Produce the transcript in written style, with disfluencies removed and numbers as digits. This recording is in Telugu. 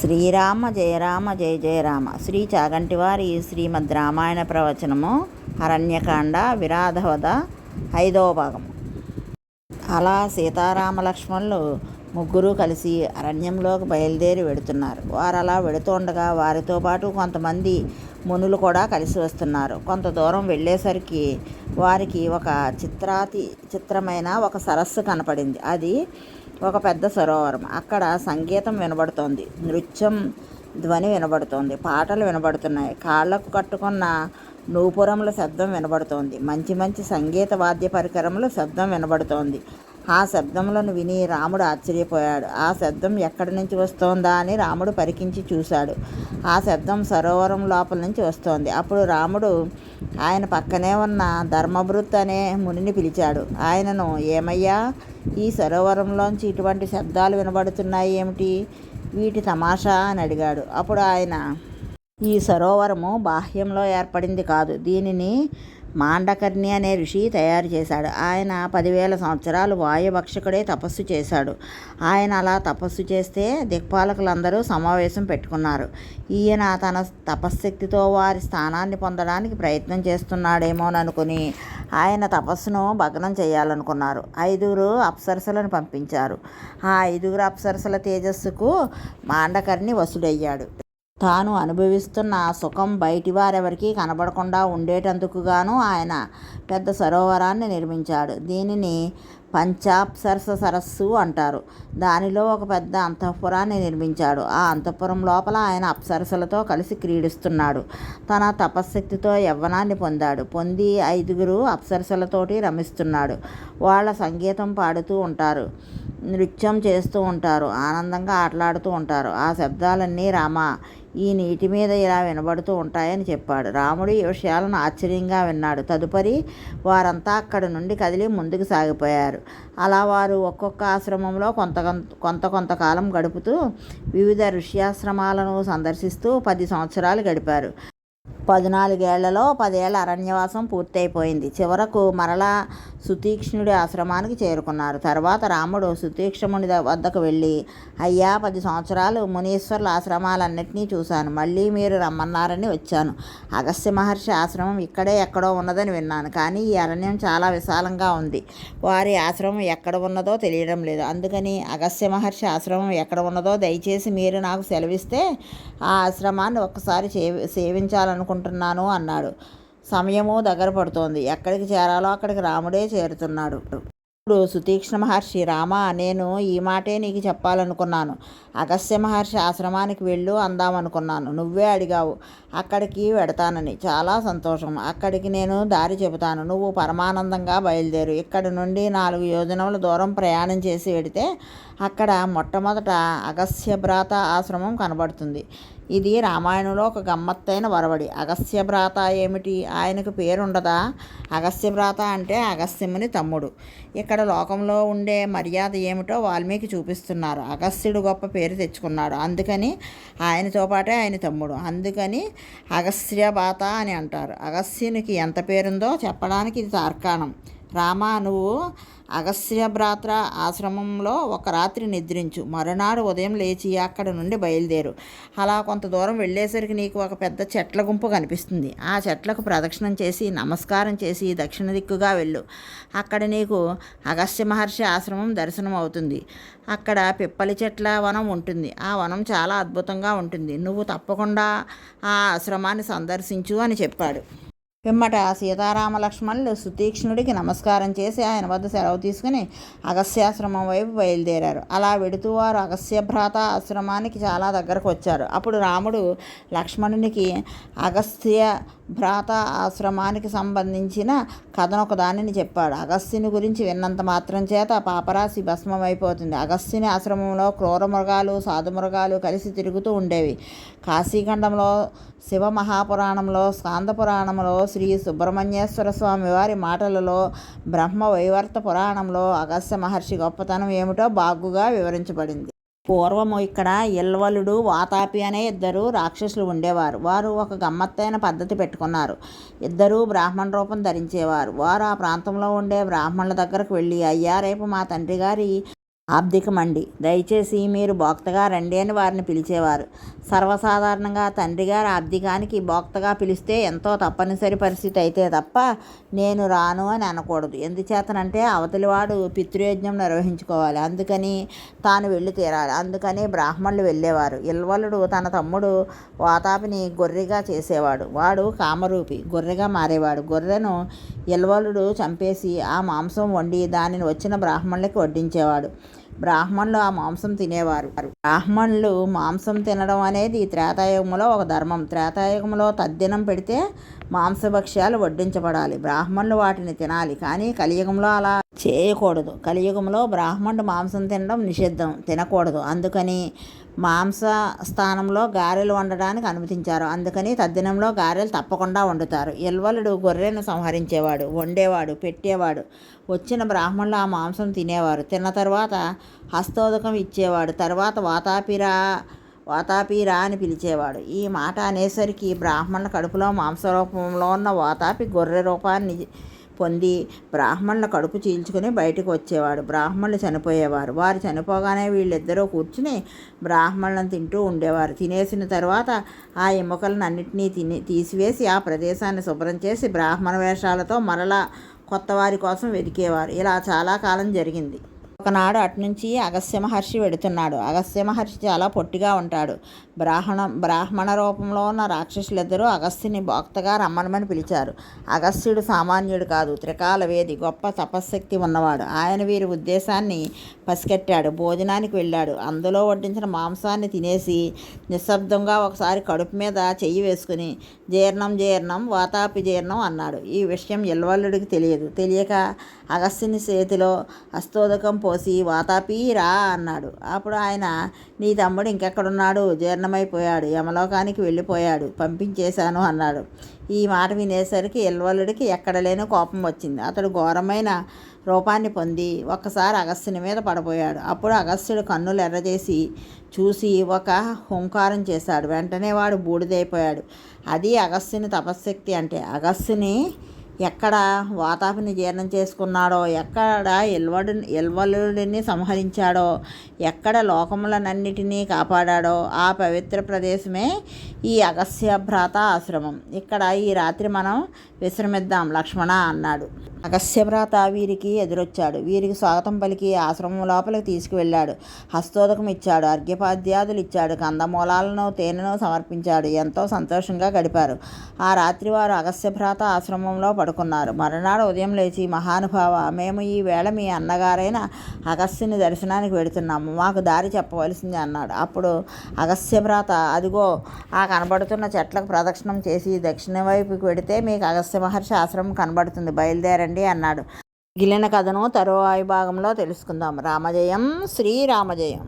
శ్రీరామ జయ రామ జయ జయ రామ. శ్రీ చాగంటివారి శ్రీమద్ రామాయణ ప్రవచనము అరణ్యకాండ విరాధవద 5వ భాగము. అలా సీతారామ లక్ష్మణులు ముగ్గురు కలిసి అరణ్యంలోకి బయలుదేరి వెడుతున్నారు. వారు అలా వెడుతుండగా వారితో పాటు కొంతమంది మునులు కూడా కలిసి వస్తున్నారు. కొంత దూరం వెళ్ళేసరికి వారికి ఒక చిత్రమైన ఒక సరస్సు కనపడింది. అది ఒక పెద్ద సరోవరం. అక్కడ సంగీతం వినబడుతోంది, నృత్యం ధ్వని వినబడుతోంది, పాటలు వినబడుతున్నాయి, కాళ్లకు కట్టుకున్న నూపురముల శబ్దం వినబడుతోంది, మంచి మంచి సంగీత వాద్య పరికరముల శబ్దం వినబడుతోంది. ఆ శబ్దములను విని రాముడు ఆశ్చర్యపోయాడు. ఆ శబ్దం ఎక్కడి నుంచి వస్తోందా అని రాముడు పరికించి చూశాడు. ఆ శబ్దం సరోవరం లోపల నుంచి వస్తోంది. అప్పుడు రాముడు ఆయన పక్కనే ఉన్న ధర్మభృత్ అనే మునిని పిలిచాడు. ఆయనను, ఏమయ్యా, ఈ సరోవరంలోంచి ఇటువంటి శబ్దాలు వినబడుతున్నాయి ఏమిటి? వీటి తమాషా అని అడిగాడు. అప్పుడు ఆయన, ఈ సరోవరము బాహ్యంలో ఏర్పడింది కాదు. దీనిని మాండకర్ణి అనే ఋషి తయారు చేశాడు. ఆయన 10,000 సంవత్సరాలు వాయుభక్షకుడే తపస్సు చేశాడు. ఆయన అలా తపస్సు చేస్తే దిక్పాలకులందరూ సమావేశం పెట్టుకున్నారు. ఈయన తన తపశ్శక్తితో వారి స్థానాన్ని పొందడానికి ప్రయత్నం చేస్తున్నాడేమోననుకుని ఆయన తపస్సును భగ్నం చేయాలనుకున్నారు. 5 అప్సరసలను పంపించారు. ఆ 5 అప్సరసల తేజస్సుకు మాండకర్ణి వశుడయ్యాడు. తాను అనుభవిస్తున్న సుఖం బయటి వారెవరికీ కనబడకుండా ఉండేటందుకుగాను ఆయన పెద్ద సరోవరాన్ని నిర్మించాడు. దీనిని పంచాప్సరస సరస్సు అంటారు. దానిలో ఒక పెద్ద అంతఃపురాన్ని నిర్మించాడు. ఆ అంతఃపురం లోపల ఆయన అప్సరసలతో కలిసి క్రీడిస్తున్నాడు. తన తపశ్శక్తితో యవ్వనాన్ని పొంది 5 అప్సరసలతోటి రమిస్తున్నాడు. వాళ్ళ సంగీతం పాడుతూ ఉంటారు, నృత్యం చేస్తూ ఉంటారు, ఆనందంగా ఆటలాడుతూ ఉంటారు. ఆ శబ్దాలన్నీ రామ, ఈ నీటి మీద ఇలా వినబడుతూ ఉంటాయని చెప్పాడు. రాముడు ఈ విషయాలను ఆశ్చర్యంగా విన్నాడు. తదుపరి వారంతా అక్కడి నుండి కదిలి ముందుకు సాగిపోయారు. అలా వారు ఒక్కొక్క ఆశ్రమంలో కొంతకాలం గడుపుతూ వివిధ ఋష్యాశ్రమాలను సందర్శిస్తూ 10 సంవత్సరాలు గడిపారు. 14 ఏళ్లలో 10 ఏళ్ల అరణ్యవాసం పూర్తయిపోయింది. చివరకు మరలా సుతీక్ష్ణుడి ఆశ్రమానికి చేరుకున్నారు. తర్వాత రాముడు సుతీక్ష్ణుడి వద్దకు వెళ్ళి, అయ్యా, 10 సంవత్సరాలు మునీశ్వరుల ఆశ్రమాలన్నింటినీ చూశాను. మళ్ళీ మీరు రమ్మన్నారని వచ్చాను. అగస్త్య మహర్షి ఆశ్రమం ఇక్కడే ఎక్కడో ఉన్నదని విన్నాను. కానీ ఈ అరణ్యం చాలా విశాలంగా ఉంది. వారి ఆశ్రమం ఎక్కడ ఉన్నదో తెలియడం లేదు. అందుకని అగస్త్య మహర్షి ఆశ్రమం ఎక్కడ ఉన్నదో దయచేసి మీరు నాకు సెలవిస్తే ఆ ఆశ్రమాన్ని ఒక్కసారి సేవించాలనుకుంటున్నాను అన్నాడు. సమయము దగ్గర పడుతోంది. ఎక్కడికి చేరాలో అక్కడికి రాముడే చేరుతున్నాడు. ఇప్పుడు సుతీక్ష్ణ మహర్షి, రామ, నేను ఈ మాటే నీకు చెప్పాలనుకున్నాను. అగస్త్య మహర్షి ఆశ్రమానికి వెళ్ళు అందామనుకున్నాను. నువ్వే అడిగావు. అక్కడికి వెడతానని. చాలా సంతోషం. అక్కడికి నేను దారి చెబుతాను. నువ్వు పరమానందంగా బయలుదేరు. ఇక్కడి నుండి 4 యోజనముల దూరం ప్రయాణం చేసి వెడితే అక్కడ మొట్టమొదట అగస్త్యభ్రాత ఆశ్రమం కనబడుతుంది. ఇది రామాయణంలో ఒక గమ్మత్తైన వరవడి. అగస్త్యభ్రాత ఏమిటి? ఆయనకు పేరుండదా? అగస్త్యభ్రాత అంటే అగస్త్యముని తమ్ముడు. ఇక్కడ లోకంలో ఉండే మర్యాద ఏమిటో వాల్మీకి చూపిస్తున్నారు. అగస్త్యుడు గొప్ప పేరు తెచ్చుకున్నాడు, అందుకని ఆయనతో పాటే ఆయన తమ్ముడు. అందుకని అగస్త్యభ్రాత అని అంటారు. అగస్త్యునికి ఎంత పేరుందో చెప్పడానికి ఇది తార్కాణం. రామ, నువ్వు అగస్త్యభ్రాత ఆశ్రమంలో ఒక రాత్రి నిద్రించు. మరునాడు ఉదయం లేచి అక్కడ నుండి బయలుదేరు. అలా కొంత దూరం వెళ్ళేసరికి నీకు ఒక పెద్ద చెట్ల గుంపు కనిపిస్తుంది. ఆ చెట్లకు ప్రదక్షిణం చేసి నమస్కారం చేసి దక్షిణ దిక్కుగా వెళ్ళు. అక్కడ నీకు అగస్త్య మహర్షి ఆశ్రమం దర్శనం అవుతుంది. అక్కడ పిప్పలి చెట్ల వనం ఉంటుంది. ఆ వనం చాలా అద్భుతంగా ఉంటుంది. నువ్వు తప్పకుండా ఆ ఆశ్రమాన్ని సందర్శించు అని చెప్పాడు. పిమ్మట సీతారామ లక్ష్మణులు సుతీక్ష్ణుడికి నమస్కారం చేసి ఆయన వద్ద సెలవు తీసుకుని అగస్త్యాశ్రమం వైపు బయలుదేరారు. అలా వెడుతూ వారు అగస్త్యభ్రాత ఆశ్రమానికి చాలా దగ్గరకు వచ్చారు. అప్పుడు రాముడు లక్ష్మణునికి అగస్త్యభ్రాత ఆశ్రమానికి సంబంధించిన కథనొక దానిని చెప్పాడు. అగస్త్యుని గురించి విన్నంత మాత్రం చేత పాపరాశి భస్మం అయిపోతుంది. అగస్త్యుని ఆశ్రమంలో క్రూర మృగాలు, సాధు మృగాలు కలిసి తిరుగుతూ ఉండేవి. కాశీఖండంలో, శివ మహాపురాణంలో, స్కాంద పురాణంలో, శ్రీ సుబ్రహ్మణ్యేశ్వర స్వామి వారి మాటలలో, బ్రహ్మ వైవర్త పురాణంలో అగస్త్య మహర్షి గొప్పతనం ఏమిటో బాగుగా వివరించబడింది. పూర్వము ఇక్కడ ఇల్వలుడు, వాతాపి అనే 2 రాక్షసులు ఉండేవారు. వారు ఒక గమ్మత్తైన పద్ధతి పెట్టుకున్నారు. 2 బ్రాహ్మణ రూపం ధరించేవారు. వారు ఆ ప్రాంతంలో ఉండే బ్రాహ్మణుల దగ్గరకు వెళ్ళి, అయ్యా, రేపు మా తండ్రి గారి ఆబ్దికమండి. దయచేసి మీరు భోక్తగా రండి అని వారిని పిలిచేవారు. సర్వసాధారణంగా తండ్రిగారి ఆబ్దికానికి భోక్తగా పిలిస్తే ఎంతో తప్పనిసరి పరిస్థితి అయితే తప్ప నేను రాను అని అనకూడదు. ఎందుచేతనంటే అవతలివాడు పితృయజ్ఞం నిర్వహించుకోవాలి, అందుకని తాను వెళ్ళి తీరాలి. అందుకని బ్రాహ్మణులు వెళ్ళేవారు. ఇల్వలుడు తన తమ్ముడు వాతాపిని గొర్రెగా చేసేవాడు. వాడు కామరూపి, గొర్రెగా మారేవాడు. గొర్రెను ఇల్వలుడు చంపేసి ఆ మాంసం వండి దానిని వచ్చిన బ్రాహ్మణులకి వడ్డించేవాడు. బ్రాహ్మణులు ఆ మాంసం తినేవారు. బ్రాహ్మణులు మాంసం తినడం అనేది త్రేతాయుగంలో ఒక ధర్మం. త్రేతాయుగంలో తద్దినం పెడితే మాంసభక్ష్యాలు వడ్డించబడాలి, బ్రాహ్మణులు వాటిని తినాలి. కానీ కలియుగంలో అలా చేయకూడదు. కలియుగంలో బ్రాహ్మణుడు మాంసం తినడం నిషిద్ధం, తినకూడదు. అందుకని మాంస స్థానంలో గారెలు వండడానికి అనుమతించారు. అందుకని తద్దినంలో గారెలు తప్పకుండా వండుతారు. ఇల్వలుడు గొర్రెను సంహరించేవాడు, వండేవాడు, పెట్టేవాడు. వచ్చిన బ్రాహ్మణులు ఆ మాంసం తినేవారు. తిన్న తర్వాత హస్తోదకం ఇచ్చేవాడు. తర్వాత వాతాపీరా అని పిలిచేవాడు. ఈ మాట అనేసరికి బ్రాహ్మణుల కడుపులో మాంసరూపంలో ఉన్న వాతాపి గొర్రె రూపాన్ని పొంది బ్రాహ్మణుల కడుపు చీల్చుకుని బయటకు వచ్చేవాడు. బ్రాహ్మణులు చనిపోయేవారు. వారు చనిపోగానే వీళ్ళిద్దరూ కూర్చుని బ్రాహ్మణులను తింటూ ఉండేవారు. తినేసిన తర్వాత ఆ ఎముకలను అన్నింటినీ తీసివేసి ఆ ప్రదేశాన్ని శుభ్రం చేసి బ్రాహ్మణ వేషాలతో మరలా కొత్త వారి కోసం వెతికేవారు. ఇలా చాలా కాలం జరిగింది. ఒకనాడు అటునుంచి అగస్త్య మహర్షి వెడుతున్నాడు. అగస్త్య మహర్షి చాలా పొట్టిగా ఉంటాడు. బ్రాహ్మణ రూపంలో ఉన్న రాక్షసులిద్దరూ అగస్త్యుని భోక్తగా రమ్మనమని పిలిచారు. అగస్త్యుడు సామాన్యుడు కాదు, త్రికాలవేది, గొప్ప తపశ్శక్తి ఉన్నవాడు. ఆయన వీరి ఉద్దేశాన్ని పసిగట్టాడు. భోజనానికి వెళ్ళాడు. అందులో వడ్డించిన మాంసాన్ని తినేసి నిశ్శబ్దంగా ఒకసారి కడుపు మీద చెయ్యి వేసుకుని జీర్ణం వాతాపి జీర్ణం అన్నాడు. ఈ విషయం ఇల్వలుడికి తెలియక అగస్త్యుని చేతిలో హస్తోదకం పోసి వాతాపి రా అన్నాడు. అప్పుడు ఆయన, నీ తమ్ముడు ఇంకెక్కడున్నాడు? జీర్ణమైపోయాడు, యమలోకానికి వెళ్ళిపోయాడు, పంపించేశాను అన్నాడు. ఈ మాట వినేసరికి ఇల్వలుడికి ఎక్కడ లేని కోపం వచ్చింది. అతడు ఘోరమైన రూపాన్ని పొంది ఒక్కసారి అగస్త్యుని మీద పడబోయాడు. అప్పుడు అగస్త్యుడు కన్నులు ఎర్రచేసి చూసి ఒక హుంకారం చేశాడు. వెంటనే వాడు బూడిదైపోయాడు. అది అగస్త్యుని తపశ్శక్తి అంటే. అగస్త్యుని ఎక్కడ వాతాపిని జీర్ణం చేసుకున్నాడో, ఎక్కడ ఇల్వలుడిని సంహరించాడో, ఎక్కడ లోకములనన్నిటినీ కాపాడాడో ఆ పవిత్ర ప్రదేశమే ఈ అగస్త్యభ్రాత ఆశ్రమం. ఇక్కడ ఈ రాత్రి మనం విశ్రమిద్దాం లక్ష్మణ అన్నాడు. అగస్త్యభ్రాత వీరికి ఎదురొచ్చాడు. వీరికి స్వాగతం పలికి ఆశ్రమం లోపలికి తీసుకువెళ్ళాడు. హస్తోదకం ఇచ్చాడు, అర్ఘ్యపాద్యాదులు ఇచ్చాడు, కందమూలాలను తేనెను సమర్పించాడు. ఎంతో సంతోషంగా గడిపారు. ఆ రాత్రి వారు అగస్త్యభ్రాత ఆశ్రమంలో పడుకున్నారు. మరునాడు ఉదయం లేచి, మహానుభావ, మేము ఈ వేళ మీ అన్నగారైన అగస్త్యుని దర్శనానికి వెడుతున్నాము, మాకు దారి చెప్పవలసింది అన్నాడు. అప్పుడు అగస్త్యభ్రాత, అదిగో ఆ కనబడుతున్న చెట్లకు ప్రదక్షిణం చేసి దక్షిణ వైపుకి వెడితే మీకు అగస్త్య మహర్షి ఆశ్రమం కనబడుతుంది, బయలుదేరండి అన్నాడు. మిగిలిన కథను తరువాయి భాగంలో తెలుసుకుందాం. రామజయం, శ్రీరామజయం.